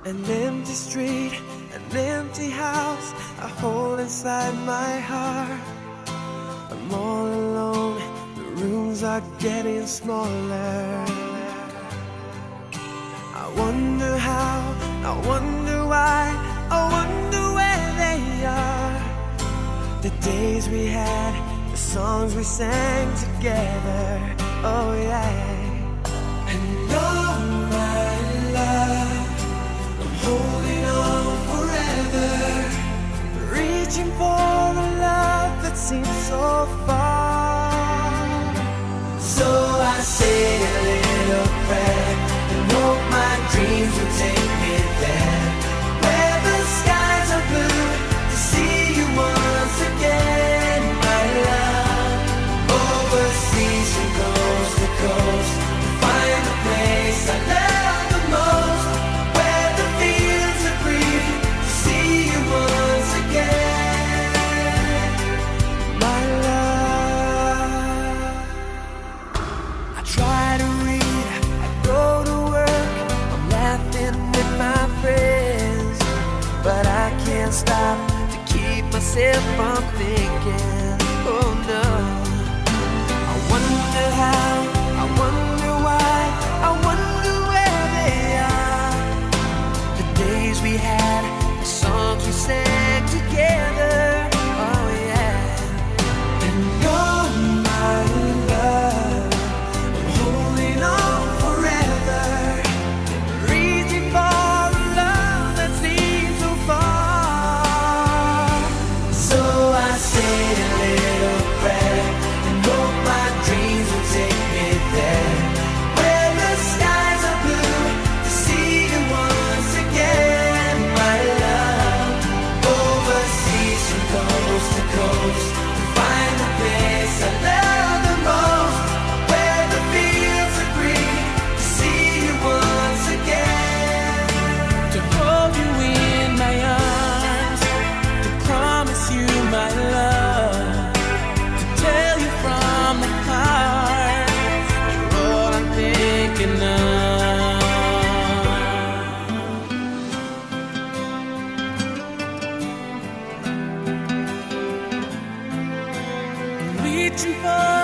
An empty street, an empty house, a hole inside my heart. I'm all alone, the rooms are getting smaller. I wonder how, I wonder why, I wonder where they are. The days we had, the songs we sang together, oh yeah. And oh my love, I'm holding on forever, reaching for a love that seems so far. So I say a little prayer and hope my dreams will take me there, where the skies are blue, to see you once again, my love. Overseas from coast to coast, to find the place I love the most, where the fields are green, to see you once again, my love. I try to read, I go to work, I'm laughing with my friends, but I can't stop to keep myself from thinking, oh no. I wonder how, I wonder why, I wonder where they are. The days we had, the songs we sang together, oh yeah. And oh my love, I'm holding on forever, reaching for a love that seems so far. So I say a little prayer and hope my dreams will take me there, where the skies are blue, to see you once again, my love. Overseas from coast to coast, to find the place I love the most, where the fields are green, to see you once again, to hold you in my arms, to promise you my love, to tell you from the heart, you're all I'm thinking of. Reaching for